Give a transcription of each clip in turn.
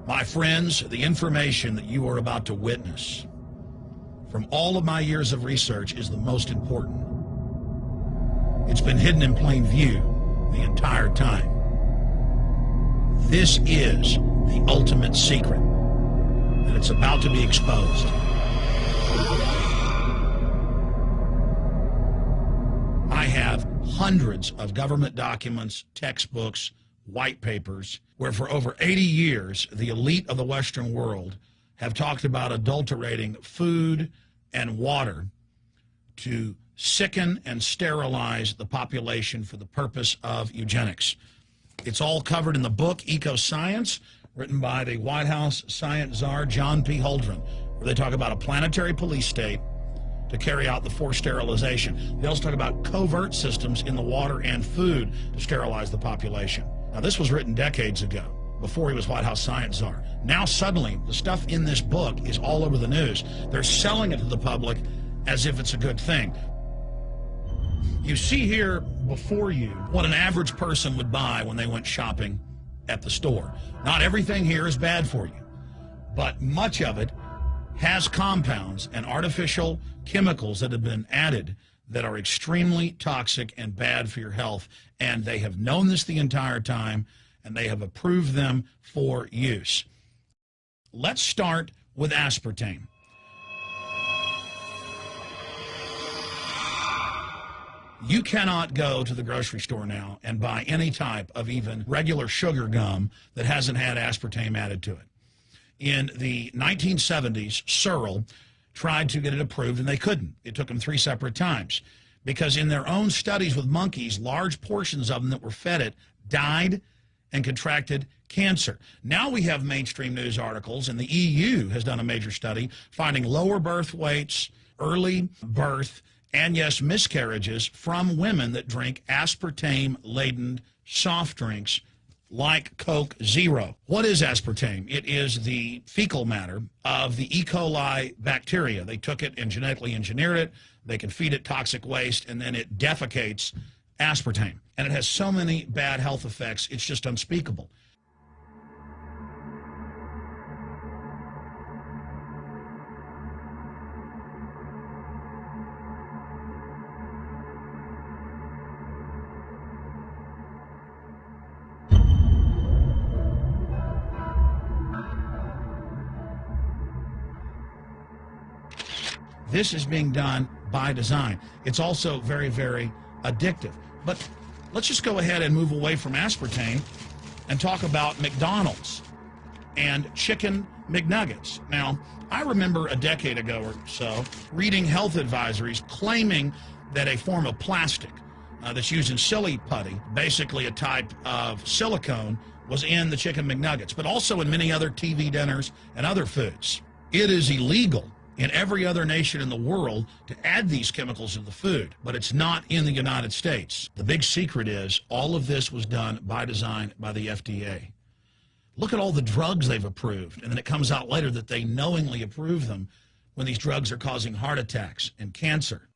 My friends, the information that you are about to witness from all of my years of research is the most important. It's been hidden in plain view the entire time. This is the ultimate secret, and it's about to be exposed. I have hundreds of government documents, textbooks, white papers, where for over 80 years, the elite of the Western world have talked about adulterating food and water to sicken and sterilize the population for the purpose of eugenics. It's all covered in the book Eco-Science, written by the White House science czar, John P. Holdren, where they talk about a planetary police state to carry out the forced sterilization. They also talk about covert systems in the water and food to sterilize the population. Now, this was written decades ago, before he was White House science czar. Now, suddenly, the stuff in this book is all over the news. They're selling it to the public as if it's a good thing. You see here before you what an average person would buy when they went shopping at the store. Not everything here is bad for you, but much of it has compounds and artificial chemicals that have been added that are extremely toxic and bad for your health, and they have known this the entire time, and they have approved them for use. Let's start with aspartame. You cannot go to the grocery store now and buy any type of even regular sugar gum that hasn't had aspartame added to it. In the 1970s, Searle tried to get it approved, and they couldn't. It took them 3 separate times because in their own studies with monkeys, large portions of them that were fed it died and contracted cancer. Now we have mainstream news articles, and the EU has done a major study finding lower birth weights, early birth, and yes, miscarriages from women that drink aspartame-laden soft drinks like Coke Zero. What is aspartame? It is the fecal matter of the E. coli bacteria. They took it and genetically engineered it. They can feed it toxic waste, and then it defecates aspartame. And it has so many bad health effects, it's just unspeakable. This is being done by design. It's also very, very addictive. But let's just go ahead and move away from aspartame and talk about McDonald's and chicken McNuggets. Now, I remember a decade ago or so reading health advisories claiming that a form of plastic that's used in silly putty, basically a type of silicone, was in the chicken McNuggets, but also in many other TV dinners and other foods. It is illegal in every other nation in the world to add these chemicals to the food, but it's not in the United States. The big secret is all of this was done by design by the FDA. Look at all the drugs they've approved, and then it comes out later that they knowingly approve them when these drugs are causing heart attacks and cancer.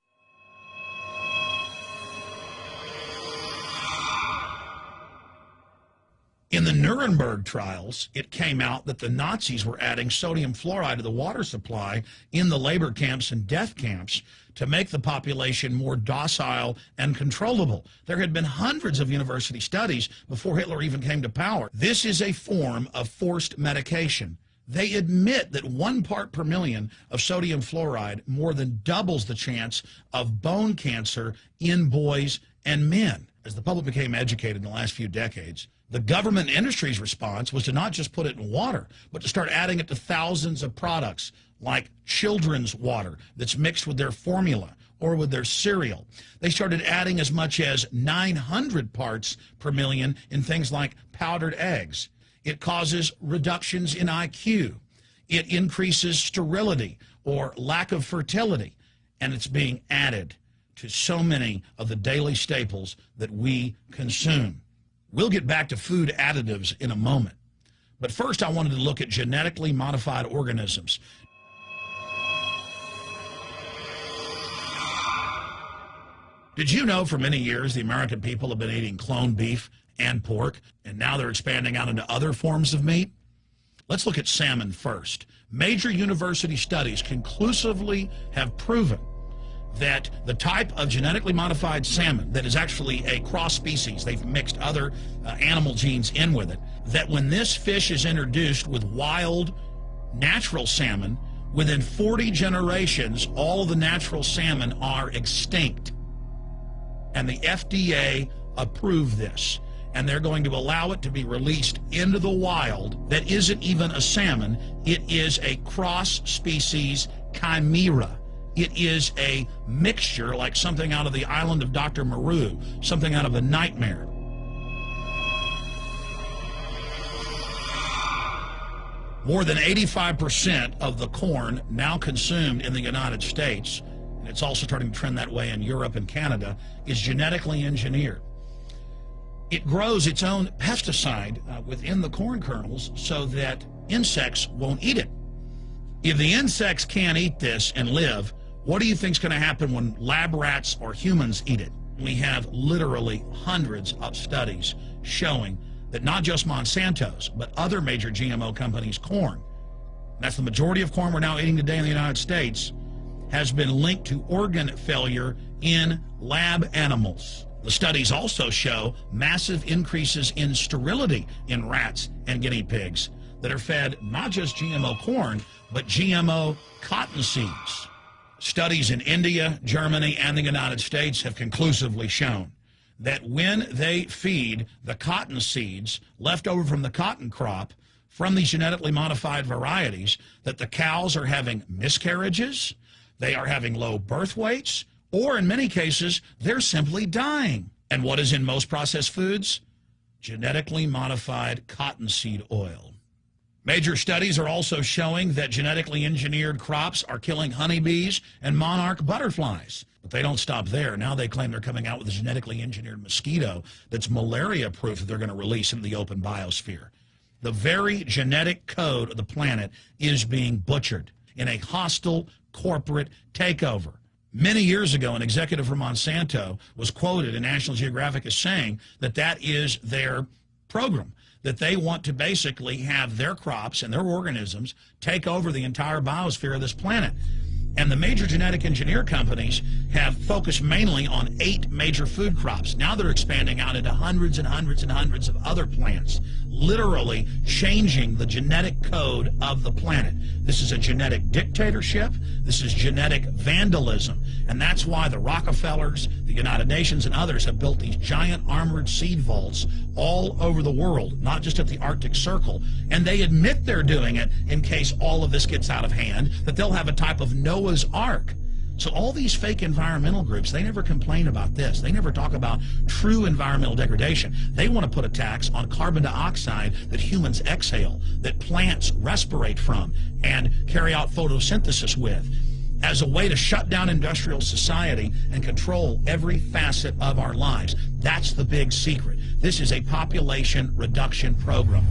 In the Nuremberg trials, it came out that the Nazis were adding sodium fluoride to the water supply in the labor camps and death camps to make the population more docile and controllable. There had been hundreds of university studies before Hitler even came to power. This is a form of forced medication. They admit that 1 part per million of sodium fluoride more than doubles the chance of bone cancer in boys and men. As the public became educated in the last few decades, the government industry's response was to not just put it in water, but to start adding it to thousands of products like children's water that's mixed with their formula or with their cereal. They started adding as much as 900 parts per million in things like powdered eggs. It causes reductions in IQ. It increases sterility or lack of fertility, and it's being added to so many of the daily staples that we consume. We'll get back to food additives in a moment. But first, I wanted to look at genetically modified organisms. Did you know for many years the American people have been eating cloned beef and pork, and now they're expanding out into other forms of meat? Let's look at salmon first. Major university studies conclusively have proven that the type of genetically modified salmon that is actually a cross species, they've mixed other animal genes in with it, that when this fish is introduced with wild natural salmon, within 40 generations, all of the natural salmon are extinct. And the FDA approved this. And they're going to allow it to be released into the wild that isn't even a salmon. It is a cross-species chimera. It is a mixture like something out of the island of Dr. Moreau, something out of a nightmare. More than 85% of the corn now consumed in the United States, and it's also starting to trend that way in Europe and Canada, is genetically engineered. It grows its own pesticide within the corn kernels so that insects won't eat it. If the insects can't eat this and live, what do you think is going to happen when lab rats or humans eat it? We have literally hundreds of studies showing that not just Monsanto's, but other major GMO companies' corn, that's the majority of corn we're now eating today in the United States, has been linked to organ failure in lab animals. The studies also show massive increases in sterility in rats and guinea pigs that are fed not just GMO corn, but GMO cotton seeds. Studies in India, Germany, and the United States have conclusively shown that when they feed the cotton seeds left over from the cotton crop from these genetically modified varieties, that the cows are having miscarriages, they are having low birth weights, or in many cases, they're simply dying. And what is in most processed foods? Genetically modified cottonseed oil. Major studies are also showing that genetically engineered crops are killing honeybees and monarch butterflies. But they don't stop there. Now they claim they're coming out with a genetically engineered mosquito that's malaria-proof that they're going to release into the open biosphere. The very genetic code of the planet is being butchered in a hostile corporate takeover. Many years ago, an executive from Monsanto was quoted in National Geographic as saying that that is their program, that they want to basically have their crops and their organisms take over the entire biosphere of this planet. And the major genetic engineer companies have focused mainly on 8 major food crops. Now they're expanding out into hundreds and hundreds and hundreds of other plants, literally changing the genetic code of the planet. This is a genetic dictatorship. This is genetic vandalism. And that's why the Rockefellers, the United Nations, and others have built these giant armored seed vaults all over the world, not just at the Arctic Circle. And they admit they're doing it in case all of this gets out of hand, that they'll have a type of Noah's Ark. So all these fake environmental groups, they never complain about this. They never talk about true environmental degradation. They want to put a tax on carbon dioxide that humans exhale, that plants respirate from and carry out photosynthesis with, as a way to shut down industrial society and control every facet of our lives. That's the big secret. This is a population reduction program.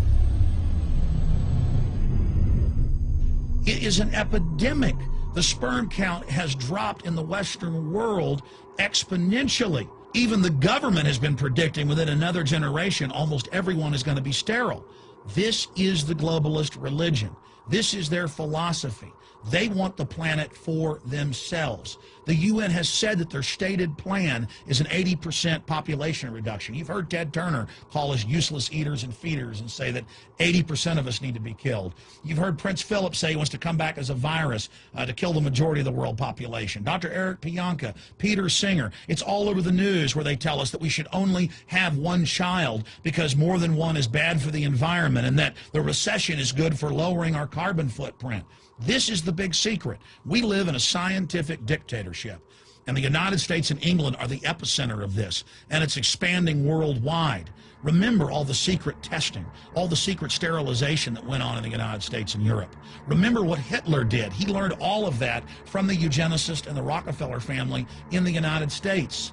It is an epidemic. The sperm count has dropped in the Western world exponentially. Even the government has been predicting within another generation almost everyone is going to be sterile. This is the globalist religion. This is their philosophy. They want the planet for themselves. The UN has said that their stated plan is an 80% population reduction. You've heard Ted Turner call us useless eaters and feeders and say that 80% of us need to be killed. You've heard Prince Philip say he wants to come back as a virus to kill the majority of the world population. Dr. Eric Pianka, Peter Singer, it's all over the news where they tell us that we should only have one child because more than one is bad for the environment and that the recession is good for lowering our carbon footprint. This is the big secret. We live in a scientific dictatorship, and the United States and England are the epicenter of this, and it's expanding worldwide. Remember all the secret testing, all the secret sterilization that went on in the United States and Europe. Remember what Hitler did. He learned all of that from the eugenicist and the Rockefeller family in the United States.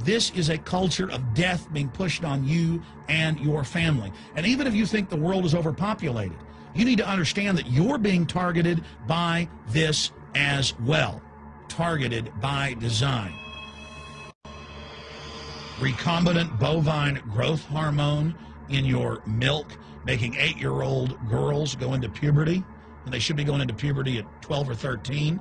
This is a culture of death being pushed on you and your family. And even if you think the world is overpopulated, you need to understand that you're being targeted by this as well. Targeted by design. Recombinant bovine growth hormone in your milk, making 8-year-old girls go into puberty, and they should be going into puberty at 12 or 13.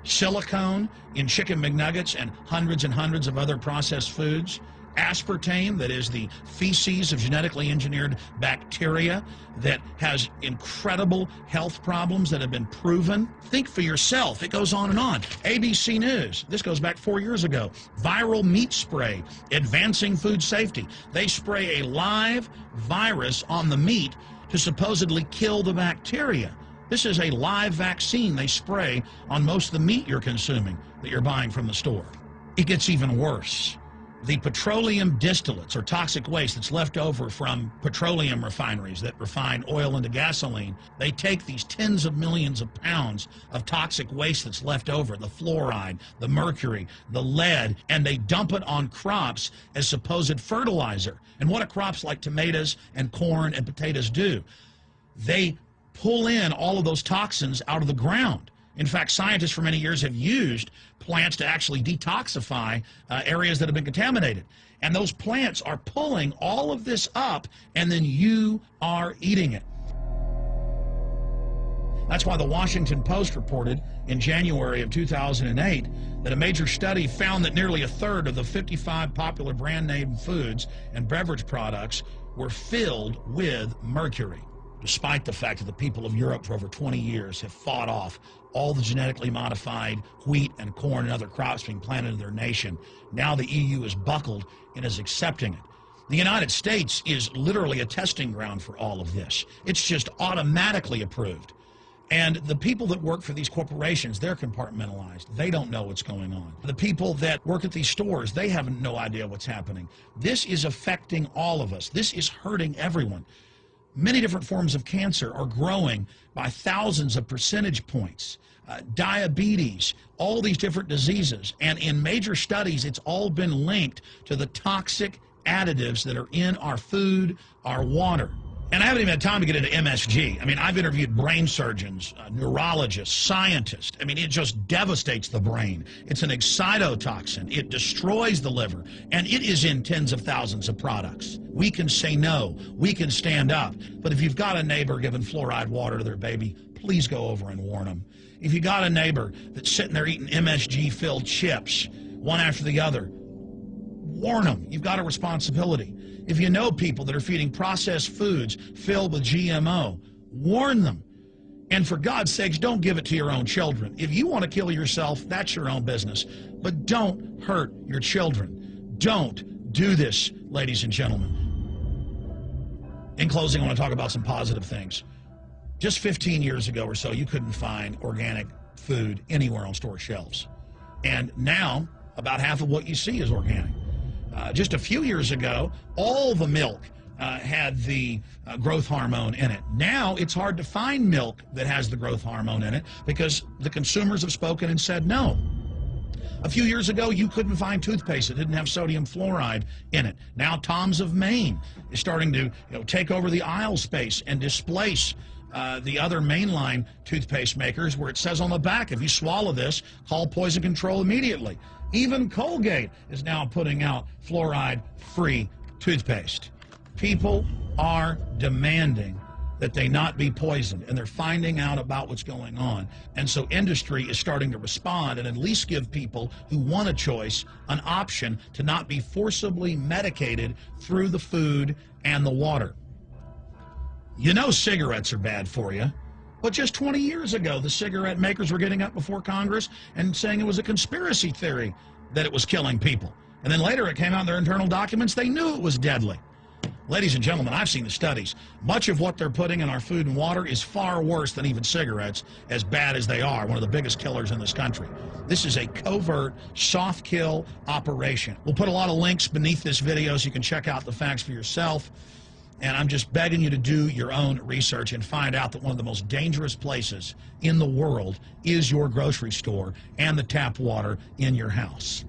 Silicone in chicken McNuggets and hundreds of other processed foods. Aspartame, that is the feces of genetically engineered bacteria that has incredible health problems that have been proven. Think for yourself. It goes on and on. ABC News, this goes back 4 years ago. Viral meat spray, advancing food safety. They spray a live virus on the meat to supposedly kill the bacteria. This is a live vaccine they spray on most of the meat you're consuming that you're buying from the store. It gets even worse. The petroleum distillates, or toxic waste that's left over from petroleum refineries that refine oil into gasoline, they take these tens of millions of pounds of toxic waste that's left over, the fluoride, the mercury, the lead, and they dump it on crops as supposed fertilizer. And what do crops like tomatoes and corn and potatoes do? They pull in all of those toxins out of the ground. In fact, scientists for many years have used plants to actually detoxify areas that have been contaminated. And those plants are pulling all of this up, and then you are eating it. That's why the Washington Post reported in January of 2008 that a major study found that nearly a third of the 55 popular brand name foods and beverage products were filled with mercury. Despite the fact that the people of Europe for over 20 years have fought off all the genetically modified wheat and corn and other crops being planted in their nation, now the EU is buckled and is accepting it. The United States is literally a testing ground for all of this. It's just automatically approved. And the people that work for these corporations, they're compartmentalized. They don't know what's going on. The people that work at these stores, they have no idea what's happening. This is affecting all of us. This is hurting everyone. Many different forms of cancer are growing by thousands of percentage points. Diabetes, all these different diseases. And in major studies, it's all been linked to the toxic additives that are in our food, our water. And I haven't even had time to get into MSG. I mean, I've interviewed brain surgeons, neurologists, scientists. I mean, it just devastates the brain. It's an excitotoxin. It destroys the liver. And it is in tens of thousands of products. We can say no. We can stand up. But if you've got a neighbor giving fluoride water to their baby, please go over and warn them. If you got a neighbor that's sitting there eating MSG-filled chips, one after the other, warn them. You've got a responsibility. If you know people that are feeding processed foods filled with GMO, warn them. And for God's sakes, don't give it to your own children. If you want to kill yourself, that's your own business. But don't hurt your children. Don't do this, ladies and gentlemen. In closing, I want to talk about some positive things. Just 15 years ago or so, you couldn't find organic food anywhere on store shelves. And now, about half of what you see is organic. Just a few years ago, all the milk had the growth hormone in it. Now it's hard to find milk that has the growth hormone in it because the consumers have spoken and said no. A few years ago, you couldn't find toothpaste that didn't have sodium fluoride in it. Now Tom's of Maine is starting to take over the aisle space and displace the other mainline toothpaste makers, where it says on the back, if you swallow this, call poison control immediately. Even Colgate is now putting out fluoride-free toothpaste. People are demanding that they not be poisoned, and they're finding out about what's going on. And so industry is starting to respond and at least give people who want a choice an option to not be forcibly medicated through the food and the water. You know cigarettes are bad for you. But just 20 years ago, the cigarette makers were getting up before Congress and saying it was a conspiracy theory that it was killing people. And then later it came out in their internal documents, they knew it was deadly. Ladies and gentlemen, I've seen the studies. Much of what they're putting in our food and water is far worse than even cigarettes, as bad as they are, one of the biggest killers in this country. This is a covert, soft kill operation. We'll put a lot of links beneath this video so you can check out the facts for yourself. And I'm just begging you to do your own research and find out that one of the most dangerous places in the world is your grocery store and the tap water in your house.